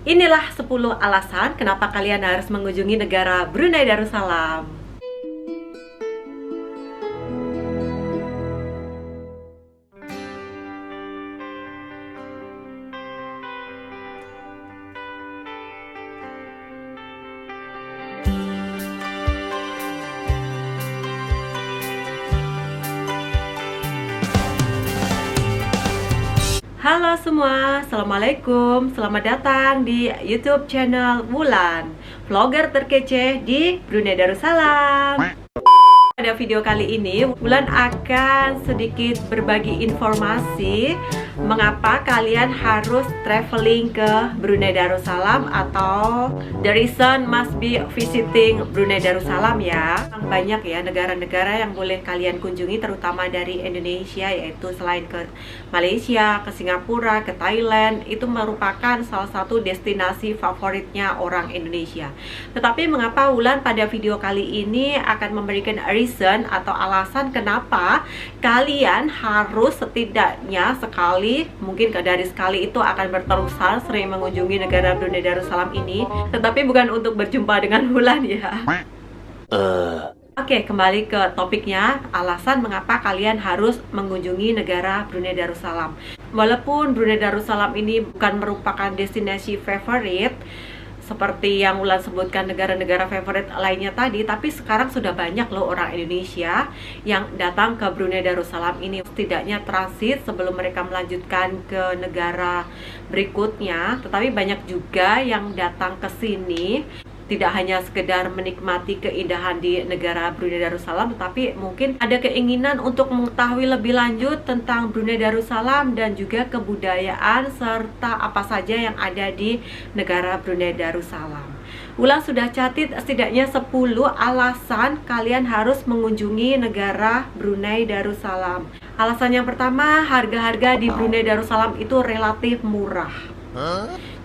Inilah 10 alasan kenapa kalian harus mengunjungi negara Brunei Darussalam. Halo semua, Assalamualaikum. Selamat datang di YouTube channel Wulan, vlogger terkece di Brunei Darussalam. Pada video kali ini, Wulan akan sedikit berbagi informasi mengapa kalian harus traveling ke Brunei Darussalam atau the reason must be visiting Brunei Darussalam ya. Banyak ya negara-negara yang boleh kalian kunjungi, terutama dari Indonesia, yaitu selain ke Malaysia, ke Singapura, ke Thailand, itu merupakan salah satu destinasi favoritnya orang Indonesia. Tetapi mengapa Wulan pada video kali ini akan memberikan reason atau alasan kenapa kalian harus setidaknya sekali, mungkin dari sekali itu akan berterusan sering mengunjungi negara Brunei Darussalam ini, tetapi bukan untuk berjumpa dengan Wulan ya. Oke, kembali ke topiknya, alasan mengapa kalian harus mengunjungi negara Brunei Darussalam. Walaupun Brunei Darussalam ini bukan merupakan destinasi favorit seperti yang Wulan sebutkan negara-negara favorit lainnya tadi, tapi sekarang sudah banyak loh orang Indonesia yang datang ke Brunei Darussalam ini, setidaknya transit sebelum mereka melanjutkan ke negara berikutnya. Tetapi banyak juga yang datang ke sini tidak hanya sekedar menikmati keindahan di negara Brunei Darussalam, tetapi mungkin ada keinginan untuk mengetahui lebih lanjut tentang Brunei Darussalam dan juga kebudayaan serta apa saja yang ada di negara Brunei Darussalam. Wulan sudah catat setidaknya 10 alasan kalian harus mengunjungi negara Brunei Darussalam. Alasan yang pertama, harga-harga di Brunei Darussalam itu relatif murah.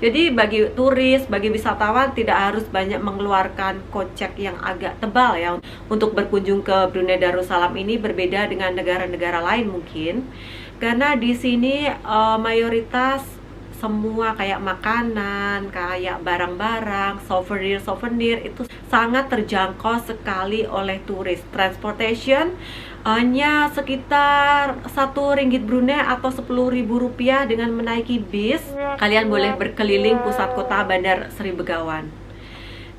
Jadi bagi turis, bagi wisatawan tidak harus banyak mengeluarkan kocek yang agak tebal ya untuk berkunjung ke Brunei Darussalam ini, berbeda dengan negara-negara lain mungkin. Karena di sini mayoritas semua kayak makanan, kayak barang-barang, souvenir itu sangat terjangkau sekali oleh turis. Transportation hanya sekitar 1 ringgit Brunei atau 10.000 rupiah dengan menaiki bis. Kalian boleh berkeliling pusat kota Bandar Seri Begawan.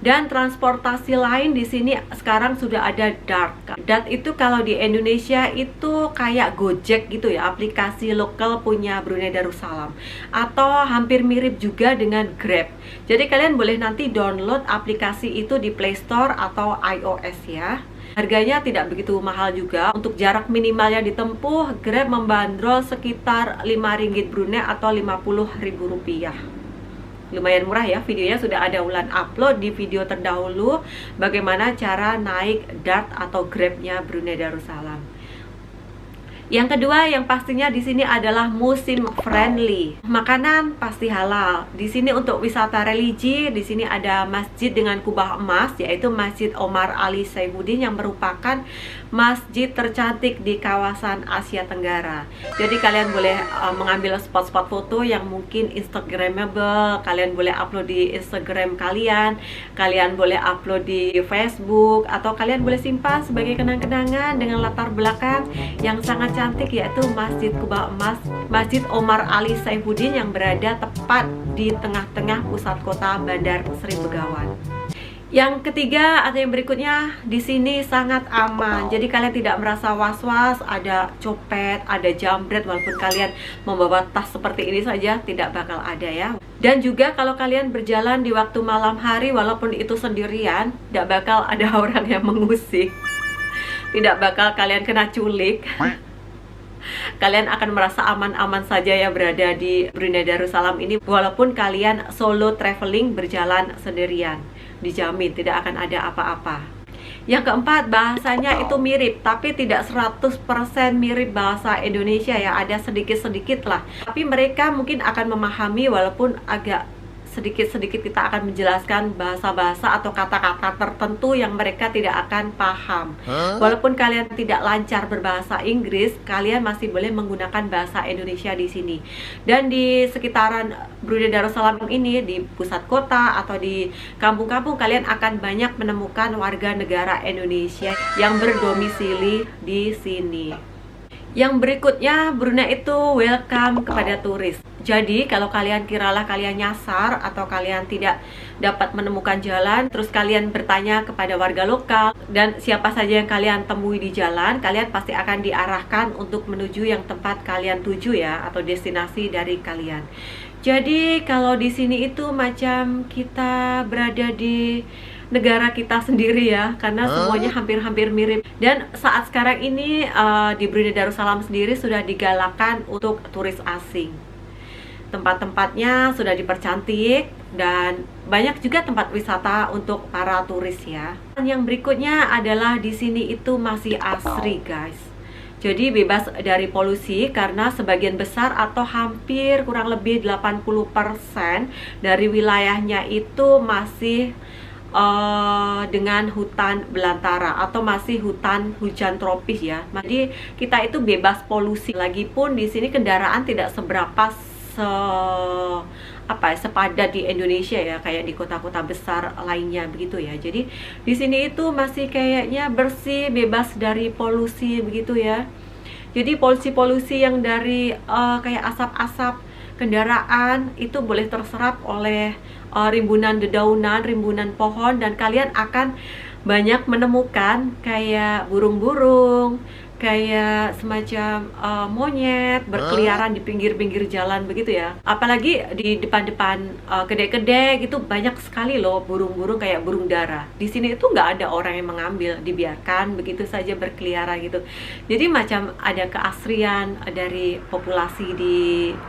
Dan transportasi lain di sini sekarang sudah ada Dart. Dart itu kalau di Indonesia itu kayak Gojek gitu ya, aplikasi lokal punya Brunei Darussalam, atau hampir mirip juga dengan Grab. Jadi kalian boleh nanti download aplikasi itu di Play Store atau iOS ya. Harganya tidak begitu mahal juga. Untuk jarak minimalnya ditempuh, Grab membandrol sekitar 5 ringgit Brunei atau 50.000 rupiah. Lumayan murah ya. Videonya sudah ada Wulan upload di video terdahulu bagaimana cara naik Dart atau Grabnya Brunei Darussalam. Yang kedua, yang pastinya di sini adalah musim friendly. Makanan pasti halal. Di sini untuk wisata religi, di sini ada masjid dengan kubah emas, yaitu Masjid Omar Ali Saifuddin, yang merupakan masjid tercantik di kawasan Asia Tenggara. Jadi kalian boleh mengambil spot-spot foto yang mungkin instagramable. Kalian boleh upload di Instagram kalian, kalian boleh upload di Facebook, atau kalian boleh simpan sebagai kenang-kenangan dengan latar belakang yang sangat cantik, yaitu Masjid Kubah Emas, Masjid Omar Ali Saifuddin, yang berada tepat di tengah-tengah pusat kota Bandar Seri Begawan. Yang ketiga atau yang berikutnya, di sini sangat aman. Jadi kalian tidak merasa was-was ada copet, ada jambret, walaupun kalian membawa tas seperti ini saja tidak bakal ada ya. Dan juga kalau kalian berjalan di waktu malam hari, walaupun itu sendirian, tidak bakal ada orang yang mengusik. Tidak bakal kalian kena culik. Kalian akan merasa aman-aman saja ya berada di Brunei Darussalam ini, walaupun kalian solo traveling berjalan sendirian. Dijamin tidak akan ada apa-apa. Yang keempat, bahasanya itu mirip, tapi tidak 100% mirip bahasa Indonesia ya, ada sedikit-sedikit lah. Tapi mereka mungkin akan memahami walaupun agak sedikit-sedikit kita akan menjelaskan bahasa-bahasa atau kata-kata tertentu yang mereka tidak akan paham. Walaupun kalian tidak lancar berbahasa Inggris, kalian masih boleh menggunakan bahasa Indonesia di sini. Dan di sekitaran Brunei Darussalam ini, di pusat kota atau di kampung-kampung, kalian akan banyak menemukan warga negara Indonesia yang berdomisili di sini. Yang berikutnya, Brunei itu welcome kepada turis. Jadi kalau kalian kiralah kalian nyasar atau kalian tidak dapat menemukan jalan, terus kalian bertanya kepada warga lokal dan siapa saja yang kalian temui di jalan, kalian pasti akan diarahkan untuk menuju yang tempat kalian tuju ya, atau destinasi dari kalian. Jadi kalau di sini itu macam kita berada di negara kita sendiri ya, karena semuanya hampir-hampir mirip. Dan saat sekarang ini di Brunei Darussalam sendiri sudah digalakkan untuk turis asing. Tempat-tempatnya sudah dipercantik dan banyak juga tempat wisata untuk para turis ya. Dan yang berikutnya adalah di sini itu masih asri guys. Jadi bebas dari polusi karena sebagian besar atau hampir kurang lebih 80% dari wilayahnya itu masih dengan hutan belantara atau masih hutan hujan tropis ya. Jadi kita itu bebas polusi. Lagipun di sini kendaraan tidak seberapa sepadat di Indonesia ya, kayak di kota-kota besar lainnya begitu ya. Jadi di sini itu masih kayaknya bersih, bebas dari polusi begitu ya. Jadi polusi-polusi yang dari kayak asap-asap kendaraan itu boleh terserap oleh rimbunan dedaunan, rimbunan pohon, dan kalian akan banyak menemukan kayak burung-burung, kayak semacam monyet berkeliaran di pinggir-pinggir jalan begitu ya. Apalagi di depan-depan kedai-kedai gitu banyak sekali loh burung-burung kayak burung dara. Di sini itu nggak ada orang yang mengambil, dibiarkan begitu saja berkeliaran gitu. Jadi macam ada keasrian dari populasi di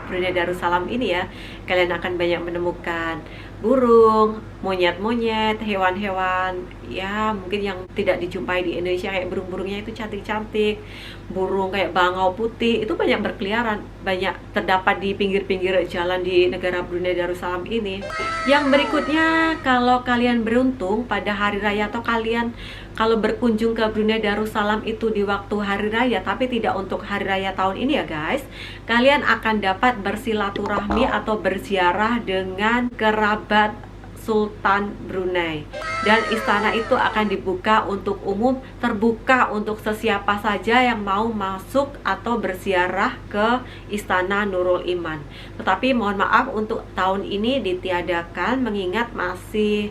Brunei Darussalam ini ya. Kalian akan banyak menemukan burung, monyet-monyet, hewan-hewan ya mungkin yang tidak dijumpai di Indonesia, kayak burung-burungnya itu cantik-cantik, burung kayak bangau putih itu banyak berkeliaran, banyak terdapat di pinggir-pinggir jalan di negara Brunei Darussalam ini. Yang berikutnya, kalau kalian beruntung pada hari raya atau kalian kalau berkunjung ke Brunei Darussalam itu di waktu hari raya tapi tidak untuk hari raya tahun ini ya guys, kalian akan dapat bersilaturahmi atau berziarah dengan kerabat Sultan Brunei, dan istana itu akan dibuka untuk umum, terbuka untuk sesiapa saja yang mau masuk atau berziarah ke Istana Nurul Iman. Tetapi mohon maaf untuk tahun ini ditiadakan mengingat masih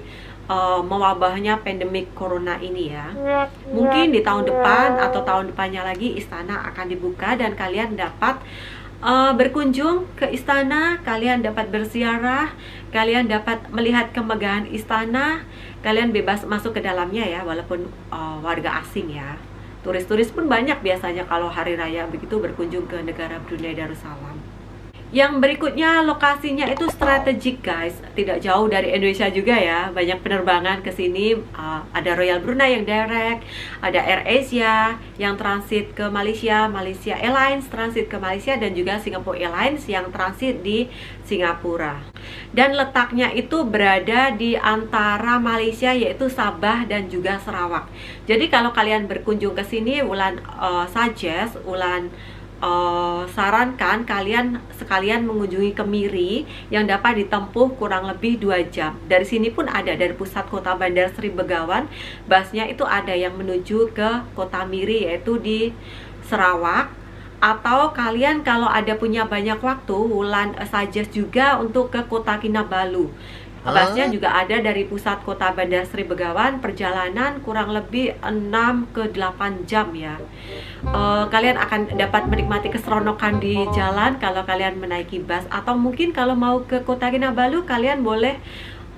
mewabahnya pandemik corona ini ya. Mungkin di tahun depan atau tahun depannya lagi istana akan dibuka dan kalian dapat berkunjung ke istana, kalian dapat berziarah, kalian dapat melihat kemegahan istana, kalian bebas masuk ke dalamnya ya, walaupun warga asing ya. Turis-turis pun banyak biasanya kalau hari raya begitu berkunjung ke negara Brunei Darussalam. Yang berikutnya, lokasinya itu strategik guys, tidak jauh dari Indonesia juga ya. Banyak penerbangan ke sini, ada Royal Brunei yang direct, ada AirAsia yang transit ke Malaysia, Malaysia Airlines transit ke Malaysia, dan juga Singapore Airlines yang transit di Singapura. Dan letaknya itu berada di antara Malaysia yaitu Sabah dan juga Sarawak. Jadi kalau kalian berkunjung ke sini, Ulan sarankan kalian sekalian mengunjungi Kemiri yang dapat ditempuh kurang lebih 2 jam. Dari sini pun ada, dari pusat kota Bandar Seri Begawan, busnya itu ada yang menuju ke kota Miri yaitu di Sarawak. Atau kalian kalau ada punya banyak waktu, Wulan suggest juga untuk ke kota Kinabalu. Busnya juga ada dari pusat kota Bandar Seri Begawan, perjalanan kurang lebih 6 ke 8 jam ya. Kalian akan dapat menikmati keseronokan di jalan kalau kalian menaiki bus. Atau mungkin kalau mau ke kota Kinabalu, kalian boleh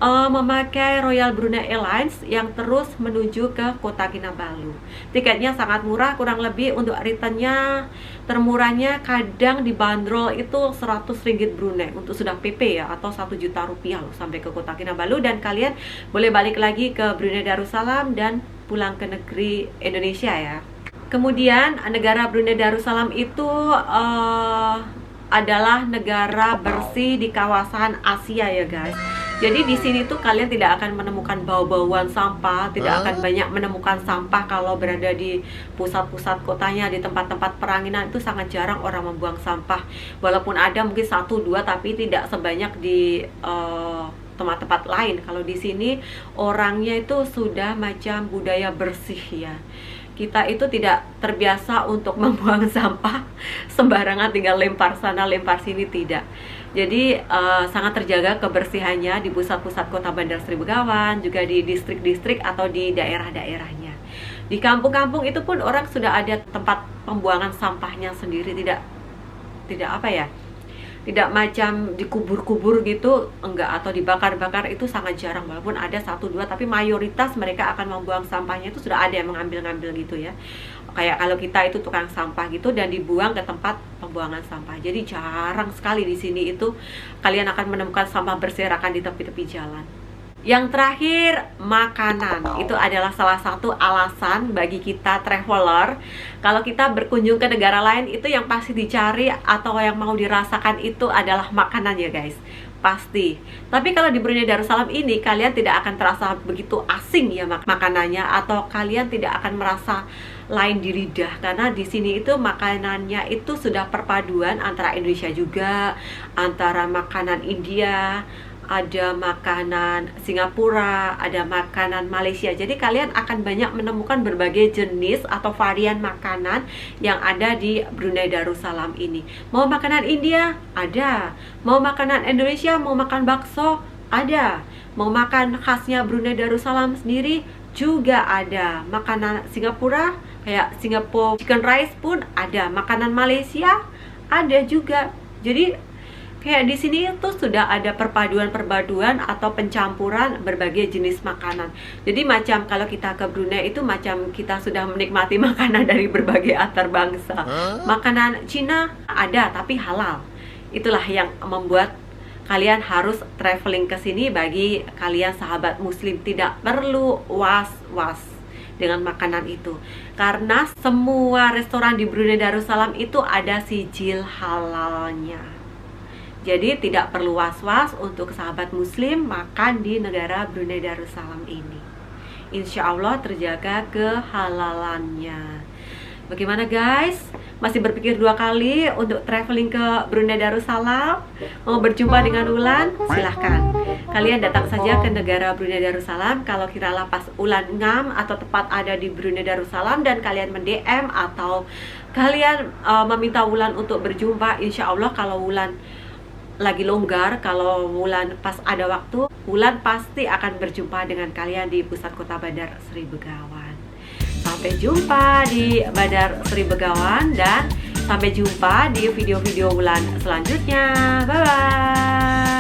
memakai Royal Brunei Airlines yang terus menuju ke kota Kinabalu. Tiketnya sangat murah, kurang lebih untuk returnnya termurahnya kadang dibanderol itu 100 ringgit Brunei untuk sudah PP ya, atau 1 juta rupiah loh sampai ke kota Kinabalu, dan kalian boleh balik lagi ke Brunei Darussalam dan pulang ke negeri Indonesia ya. Kemudian negara Brunei Darussalam itu adalah negara bersih di kawasan Asia ya guys. Jadi di sini tuh kalian tidak akan menemukan bau-bauan sampah, tidak akan banyak menemukan sampah kalau berada di pusat-pusat kotanya, di tempat-tempat peranginan itu sangat jarang orang membuang sampah. Walaupun ada mungkin satu dua, tapi tidak sebanyak di tempat-tempat lain. Kalau di sini orangnya itu sudah macam budaya bersih ya. Kita itu tidak terbiasa untuk membuang sampah sembarangan, tinggal lempar sana lempar sini, tidak. Jadi sangat terjaga kebersihannya di pusat-pusat kota Bandar Sri Begawan, juga di distrik-distrik atau di daerah-daerahnya. Di kampung-kampung itu pun orang sudah ada tempat pembuangan sampahnya sendiri, tidak apa ya, tidak macam dikubur-kubur gitu, enggak, atau dibakar-bakar, itu sangat jarang. Walaupun ada satu dua, tapi mayoritas mereka akan membuang sampahnya itu sudah ada yang mengambil-ngambil gitu ya. Kayak kalau kita itu tukang sampah gitu dan dibuang ke tempat pembuangan sampah. Jadi jarang sekali di sini itu kalian akan menemukan sampah berserakan di tepi-tepi jalan. Yang terakhir, makanan. Itu adalah salah satu alasan bagi kita traveler. Kalau kita berkunjung ke negara lain, itu yang pasti dicari atau yang mau dirasakan itu adalah makanan ya guys. Pasti. Tapi kalau di Brunei Darussalam ini, kalian tidak akan terasa begitu asing ya makanannya, atau kalian tidak akan merasa lain di lidah, karena di sini itu makanannya itu sudah perpaduan antara Indonesia juga, antara makanan India, ada makanan Singapura, ada makanan Malaysia. Jadi kalian akan banyak menemukan berbagai jenis atau varian makanan yang ada di Brunei Darussalam ini. Mau makanan India? Ada. Mau makanan Indonesia? Mau makan bakso? Ada. Mau makan khasnya Brunei Darussalam sendiri? Juga ada. Makanan Singapura, kayak Singapore chicken rice pun ada. Makanan Malaysia ada juga. Jadi kayak di sini itu sudah ada perpaduan atau pencampuran berbagai jenis makanan. Jadi macam kalau kita ke Brunei itu macam kita sudah menikmati makanan dari berbagai antar bangsa. Makanan Cina ada tapi halal. Itulah yang membuat kalian harus traveling ke sini. Bagi kalian sahabat muslim, tidak perlu was-was dengan makanan itu, karena semua restoran di Brunei Darussalam itu ada sijil halalnya. Jadi tidak perlu was-was untuk sahabat muslim makan di negara Brunei Darussalam ini. Insya Allah terjaga kehalalannya. Bagaimana guys? Masih berpikir dua kali untuk traveling ke Brunei Darussalam? Mau berjumpa dengan Ulan? Silahkan. Kalian datang saja ke negara Brunei Darussalam. Kalau kiralah pas Ulan ngam atau tepat ada di Brunei Darussalam dan kalian mend-DM atau kalian meminta Ulan untuk berjumpa, insya Allah kalau Ulan lagi longgar, kalau Wulan pas ada waktu, Wulan pasti akan berjumpa dengan kalian di pusat kota Bandar Sri Begawan. Sampai jumpa di Bandar Sri Begawan dan sampai jumpa di video-video Wulan selanjutnya. Bye bye.